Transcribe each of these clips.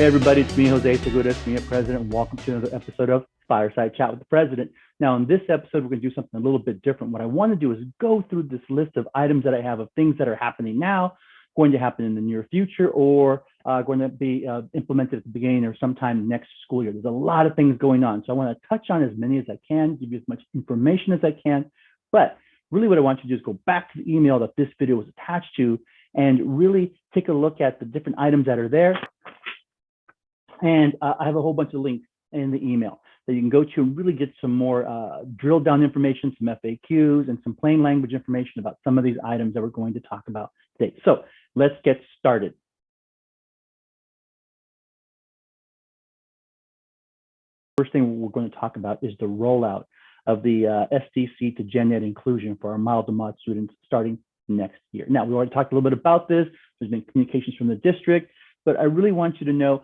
Hey everybody, it's me, Jose Segura, Senior President, and welcome to another episode of Fireside Chat with the President. Now, in this episode, we're going to do something a little bit different. What I want to do is go through this list of items that I have of things that are happening now, going to happen in the near future, or going to be implemented at the beginning or sometime next school year. There's a lot of things going on, so I want to touch on as many as I can, give you as much information as I can. But really what I want you to do is go back to the email that this video was attached to and really take a look at the different items that are there. And I have a whole bunch of links in the email that you can go to and really get some more drilled down information, some FAQs, and some plain language information about some of these items that we're going to talk about today. So let's get started. First thing we're going to talk about is the rollout of the SDC to Gen Ed inclusion for our mild to mod students starting next year. Now, we already talked a little bit about this. There's been communications from the district. But I really want you to know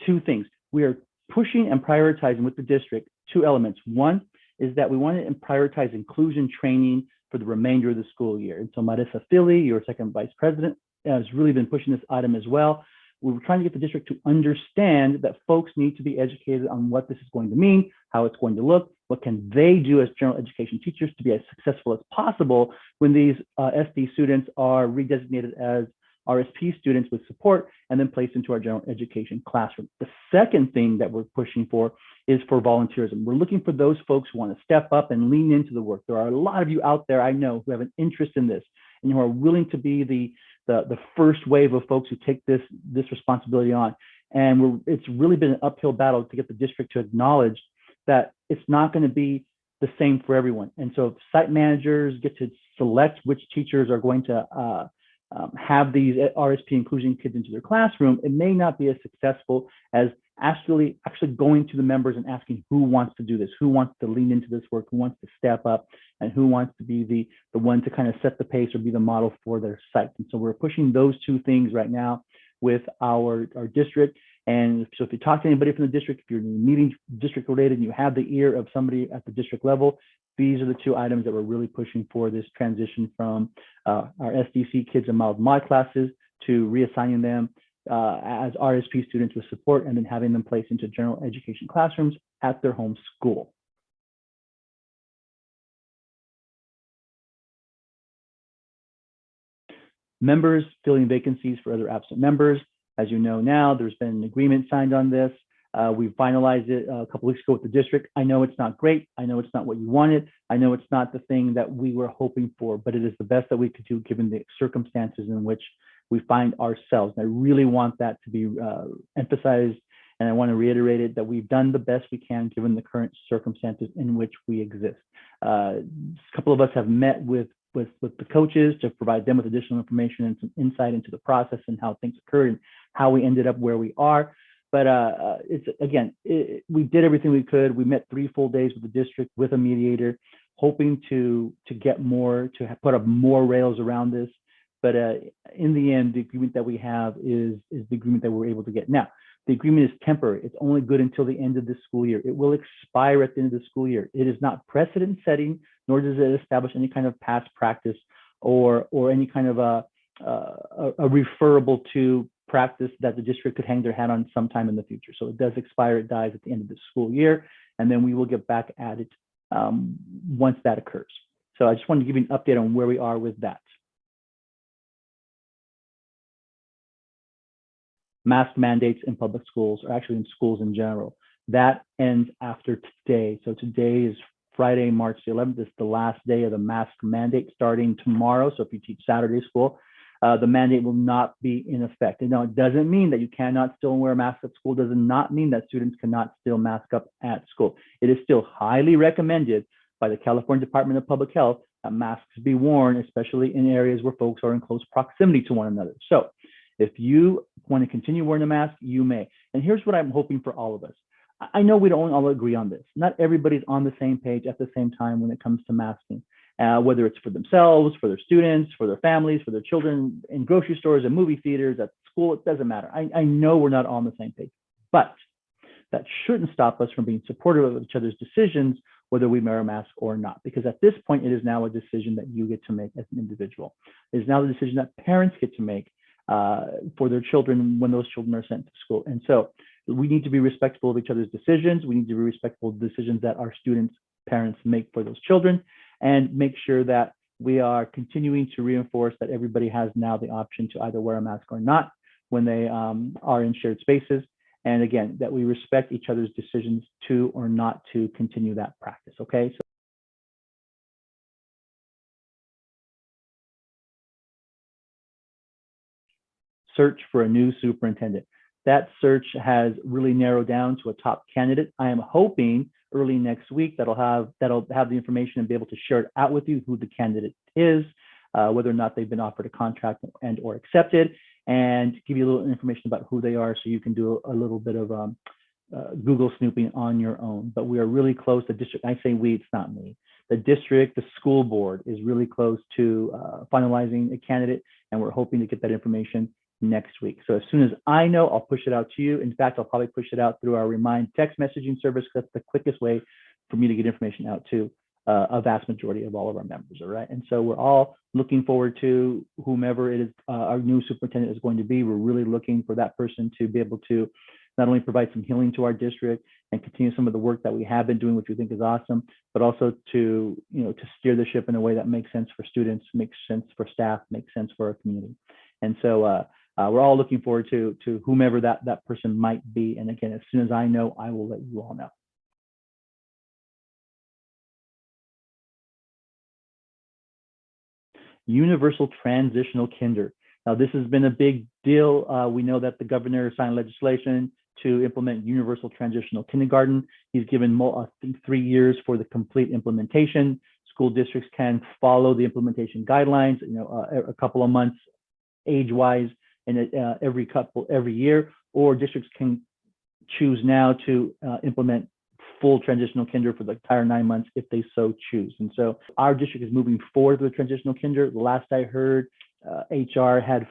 two things. We are pushing and prioritizing with the district two elements. One is that we want to prioritize inclusion training for the remainder of the school year. And so Marissa Philly, your second vice president, has really been pushing this item as well. We were trying to get the district to understand that folks need to be educated on what this is going to mean, how it's going to look, what can they do as general education teachers to be as successful as possible when these SD students are redesignated as RSP students with support and then placed into our general education classroom. The second thing that we're pushing for is for volunteerism. We're looking for those folks who want to step up and lean into the work. There are a lot of you out there I know who have an interest in this and who are willing to be the first wave of folks who take this responsibility on. And it's really been an uphill battle to get the district to acknowledge that it's not going to be the same for everyone. And so if site managers get to select which teachers are going to have these RSP inclusion kids into their classroom, it may not be as successful as actually going to the members and asking who wants to do this, who wants to lean into this work, who wants to step up, and who wants to be the one to kind of set the pace or be the model for their site. And so we're pushing those two things right now with our district. And so if you talk to anybody from the district, if you're meeting district related and you have the ear of somebody at the district level, these are the two items that we're really pushing for this transition from our SDC kids in mild mod classes to reassigning them as RSP students with support and then having them placed into general education classrooms at their home school. Members filling vacancies for other absent members. As you know now, there's been an agreement signed on this. We finalized it a couple weeks ago with the district. I know it's not great. I know it's not what you wanted. I know it's not the thing that we were hoping for, but it is the best that we could do given the circumstances in which we find ourselves. And I really want that to be emphasized, and I want to reiterate it, that we've done the best we can given the current circumstances in which we exist. A couple of us have met with the coaches to provide them with additional information and some insight into the process and how things occurred and how we ended up where we are. But we did everything we could. We met 3 full days with the district with a mediator, hoping to get more, to put up more rails around this. But in the end, the agreement that we have is the agreement that we're able to get. Now, the agreement is temporary. It's only good until the end of this school year. It will expire at the end of the school year. It is not precedent setting, nor does it establish any kind of past practice or any kind of a referable to practice that the district could hang their hat on sometime in the future. So it does expire, it dies at the end of the school year, and then we will get back at it once that occurs. So I just wanted to give you an update on where we are with that. Mask mandates in public schools, or actually in schools in general. That ends after today. So today is Friday, March the 11th. It's the last day of the mask mandate starting tomorrow. So if you teach Saturday school, the mandate will not be in effect. And now it doesn't mean that you cannot still wear a mask at school. It does not mean that students cannot still mask up at school. It is still highly recommended by the California Department of Public Health that masks be worn, especially in areas where folks are in close proximity to one another. So if you want to continue wearing a mask, you may. And here's what I'm hoping for all of us. I know we don't all agree on this. Not everybody's on the same page at the same time when it comes to masking, whether it's for themselves, for their students, for their families, for their children, in grocery stores and movie theaters, at school, it doesn't matter. I know we're not all on the same page, but that shouldn't stop us from being supportive of each other's decisions, whether we wear a mask or not, because at this point, it is now a decision that you get to make as an individual. It is now the decision that parents get to make for their children when those children are sent to school. And so we need to be respectful of each other's decisions. We need to be respectful of the decisions that our students' parents make for those children, and make sure that we are continuing to reinforce that everybody has now the option to either wear a mask or not when they are in shared spaces. And again, that we respect each other's decisions to or not to continue that practice, okay? So search for a new superintendent. That search has really narrowed down to a top candidate. I am hoping early next week that'll have the information and be able to share it out with you who the candidate is, whether or not they've been offered a contract and or accepted, and give you a little information about who they are so you can do a little bit of Google snooping on your own. But we are really close. The district, I say we, it's not me. The district, the school board is really close to finalizing a candidate, and we're hoping to get that information next week. So as soon as I know, I'll push it out to you. In fact, I'll probably push it out through our Remind text messaging service. That's the quickest way for me to get information out to a vast majority of all of our members, all right? And so we're all looking forward to whomever it is our new superintendent is going to be. We're really looking for that person to be able to not only provide some healing to our district and continue some of the work that we have been doing, which we think is awesome, but also to, to steer the ship in a way that makes sense for students, makes sense for staff, makes sense for our community. And so we're all looking forward to whomever that person might be. And again, as soon as I know, I will let you all know. Universal transitional kinder. Now, this has been a big deal. We know that the governor signed legislation to implement universal transitional kindergarten. He's given, I think, 3 years for the complete implementation. School districts can follow the implementation guidelines, a couple of months age-wise, and every year, or districts can choose now to implement full transitional kinder for the entire 9 months if they so choose. And so our district is moving forward with transitional kinder. The last I heard, HR had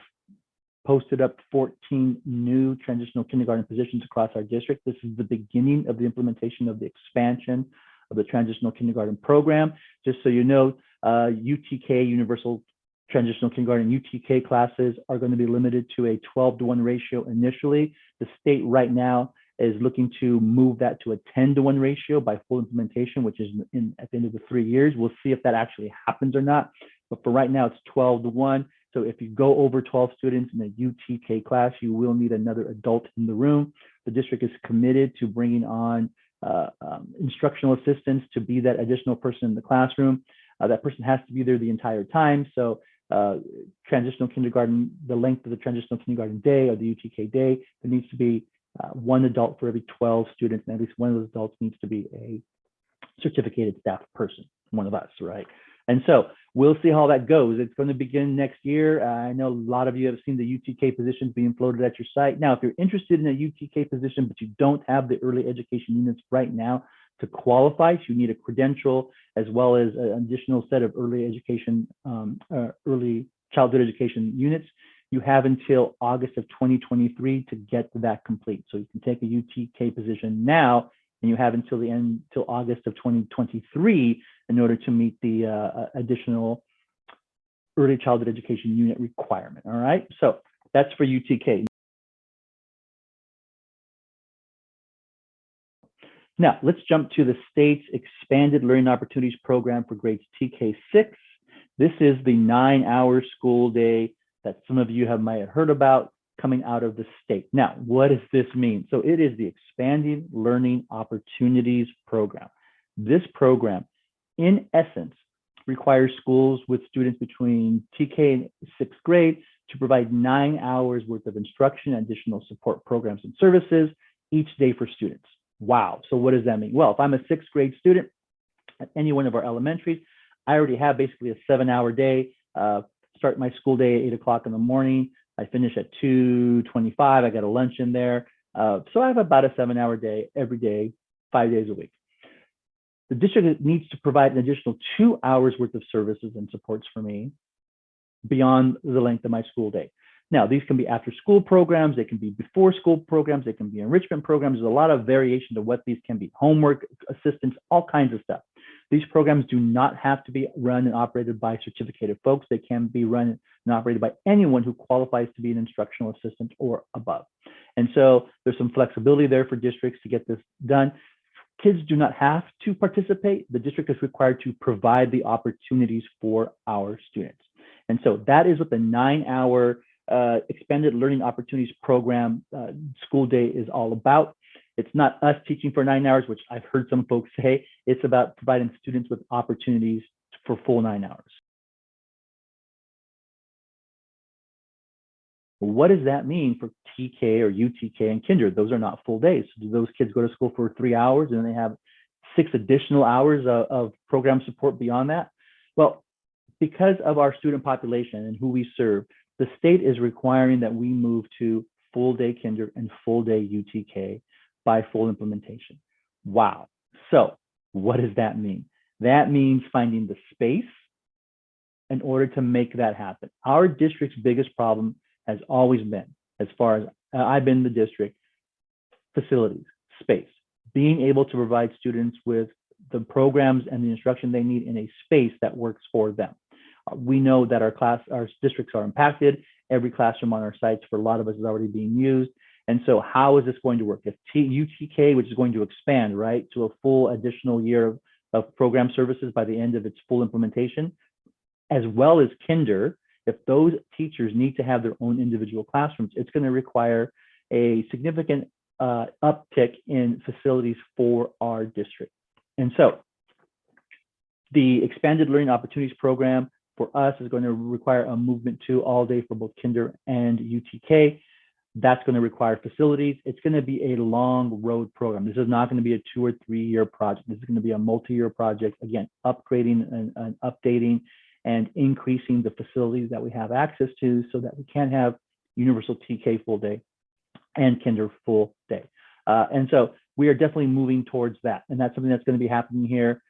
posted up 14 new transitional kindergarten positions across our district. This is the beginning of the implementation of the expansion of the transitional kindergarten program. Just so you know, UTK, Universal Transitional Kindergarten, UTK classes are going to be limited to a 12-to-1 ratio initially. The state right now is looking to move that to a 10-to-1 ratio by full implementation, which is at the end of the 3 years. We'll see if that actually happens or not. But for right now, it's 12-to-1. So if you go over 12 students in a UTK class, you will need another adult in the room. The district is committed to bringing on instructional assistants to be that additional person in the classroom. That person has to be there the entire time. So transitional kindergarten, the length of the transitional kindergarten day or the UTK day, there needs to be one adult for every 12 students, and at least one of those adults needs to be a certificated staff person, one of us, right? And so we'll see how that goes. It's going to begin next year. I know a lot of you have seen the UTK positions being floated at your site. Now, if you're interested in a UTK position, but you don't have the early education units right now to qualify, so you need a credential as well as an additional set of early education, early childhood education units. You have until August of 2023 to get that complete. So you can take a UTK position now, and you have until August of 2023 in order to meet the additional early childhood education unit requirement. All right, so that's for UTK. Now, let's jump to the state's expanded learning opportunities program for grades TK6. This is the 9-hour school day that some of you might have heard about coming out of the state. Now, what does this mean? So it is the Expanded Learning Opportunities Program. This program, in essence, requires schools with students between TK and 6th grade to provide 9 hours worth of instruction and additional support programs and services each day for students. Wow. So what does that mean? Well, if I'm a 6th grade student at any one of our elementaries, I already have basically a 7-hour day. Start my school day at 8 o'clock in the morning. I finish at 2:25. I got a lunch in there. So I have about a 7-hour day every day, 5 days a week. The district needs to provide an additional 2 hours worth of services and supports for me beyond the length of my school day. Now, these can be after school programs, they can be before school programs, they can be enrichment programs. There's a lot of variation to what these can be, homework assistance, all kinds of stuff. These programs do not have to be run and operated by certificated folks. They can be run and operated by anyone who qualifies to be an instructional assistant or above. And so there's some flexibility there for districts to get this done. Kids do not have to participate. The district is required to provide the opportunities for our students. And so that is what the 9-hour expanded learning opportunities program school day is all about. It's not us teaching for 9 hours, which I've heard some folks say. It's about providing students with opportunities for full 9 hours. What does that mean for TK or UTK and kinder? Those are not full days. So do those kids go to school for 3 hours and then they have 6 additional hours of program support beyond that? Well, because of our student population and who we serve, the state is requiring that we move to full day kinder and full day UTK by full implementation. Wow. So what does that mean? That means finding the space in order to make that happen. Our district's biggest problem has always been, as far as I've been in the district, facilities, space, being able to provide students with the programs and the instruction they need in a space that works for them. We know that our districts are impacted. Every classroom on our sites for a lot of us is already being used. And so how is this going to work? If UTK, which is going to expand, right, to a full additional year of program services by the end of its full implementation, as well as kinder, if those teachers need to have their own individual classrooms, it's going to require a significant uptick in facilities for our district. And so the expanded learning opportunities program for us is going to require a movement to all day for both kinder and UTK. That's going to require facilities. It's going to be a long road program. This is not going to be a 2 or 3 year project. This is going to be a multi-year project. Again, upgrading and updating and increasing the facilities that we have access to so that we can have universal TK full day and kinder full day. And so we are definitely moving towards that. And that's something that's going to be happening here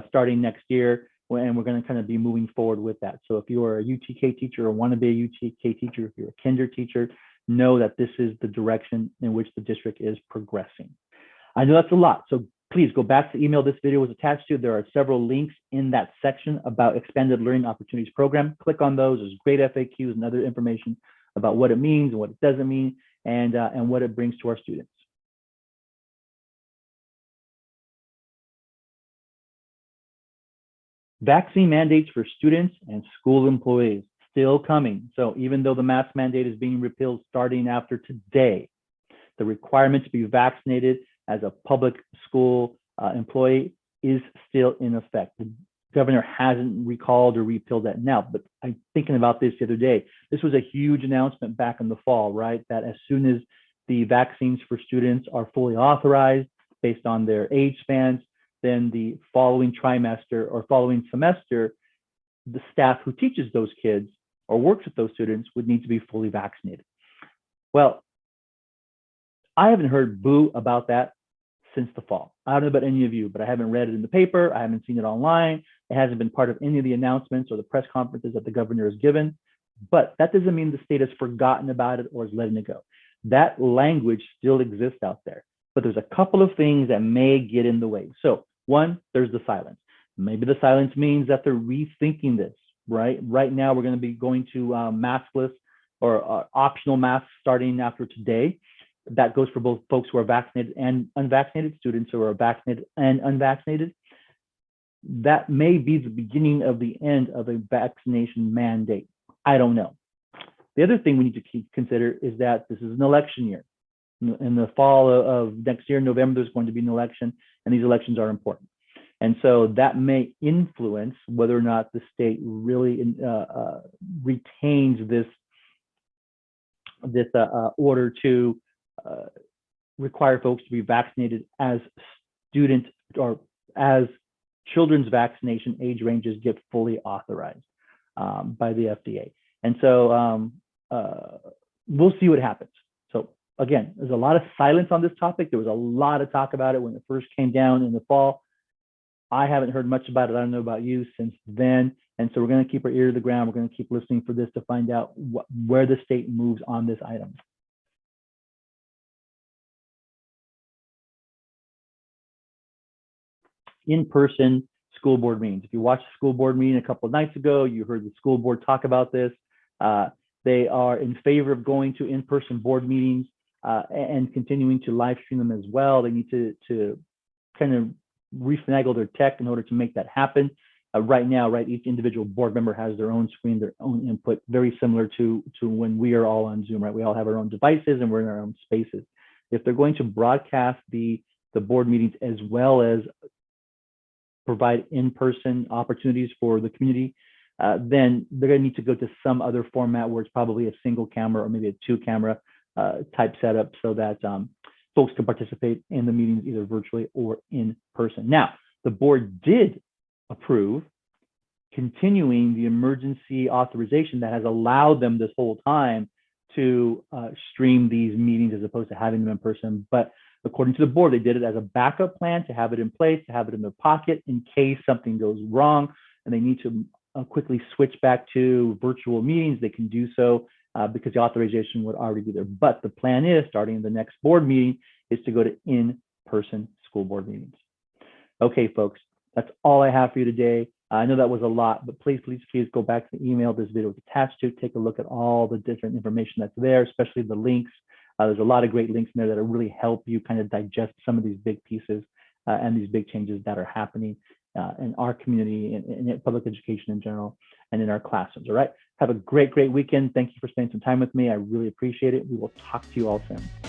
starting next year. And we're going to kind of be moving forward with that. So if you are a UTK teacher or want to be a UTK teacher, if you're a kinder teacher, know that this is the direction in which the district is progressing. I know that's a lot. So please go back to the email this video was attached to. There are several links in that section about expanded learning opportunities program. Click on those. There's great FAQs and other information about what it means and what it doesn't mean and what it brings to our students. Vaccine mandates for students and school employees still coming. So even though the mask mandate is being repealed starting after today, the requirement to be vaccinated as a public school employee is still in effect. The governor hasn't recalled or repealed that now, but I'm thinking about this the other day. This was a huge announcement back in the fall, right? That as soon as the vaccines for students are fully authorized based on their age spans, then the following trimester or following semester, the staff who teaches those kids or works with those students would need to be fully vaccinated. Well, I haven't heard boo about that since the fall. I don't know about any of you, but I haven't read it in the paper. I haven't seen it online. It hasn't been part of any of the announcements or the press conferences that the governor has given. But that doesn't mean the state has forgotten about it or is letting it go. That language still exists out there. But there's a couple of things that may get in the way. So one, there's the silence. Maybe the silence means that they're rethinking this, right? Right now, we're going to be going to maskless or optional masks starting after today. That goes for both folks who are vaccinated and unvaccinated, students who are vaccinated and unvaccinated. That may be the beginning of the end of a vaccination mandate. I don't know. The other thing we need to consider is that this is an election year. In the fall of next year, November, there's going to be an election, and these elections are important. And so that may influence whether or not the state really retains this order to require folks to be vaccinated as student or as children's vaccination age ranges get fully authorized by the FDA. And so we'll see what happens. So again, there's a lot of silence on this topic. There was a lot of talk about it when it first came down in the fall. I haven't heard much about it. I don't know about you since then. And so we're going to keep our ear to the ground. We're going to keep listening for this to find out where the state moves on this item. In-person school board meetings. If you watched the school board meeting a couple of nights ago, you heard the school board talk about this. They are in favor of going to in-person board meetings and continuing to live stream them as well. They need to kind of refinagle their tech in order to make that happen. Right now, each individual board member has their own screen, their own input, very similar to when we are all on Zoom, right? We all have our own devices and we're in our own spaces. If they're going to broadcast the board meetings as well as provide in-person opportunities for the community, then they're going to need to go to some other format where it's probably a single camera or maybe a two-camera type setup so that folks can participate in the meetings either virtually or in person. Now, the board did approve continuing the emergency authorization that has allowed them this whole time to stream these meetings as opposed to having them in person. But according to the board, they did it as a backup plan to have it in place, to have it in their pocket in case something goes wrong and they need to quickly switch back to virtual meetings. They can do so because the authorization would already be there. But the plan is, starting the next board meeting, is to go to in-person school board meetings. Okay, folks, that's all I have for you today. I know that was a lot, but please go back to the email this video is attached to. Take a look at all the different information that's there, especially the links. There's a lot of great links in there that will really help you kind of digest some of these big pieces and these big changes that are happening in our community, in public education in general, and in our classrooms. All right. Have a great weekend. Thank you for spending some time with me. I really appreciate it. We will talk to you all soon.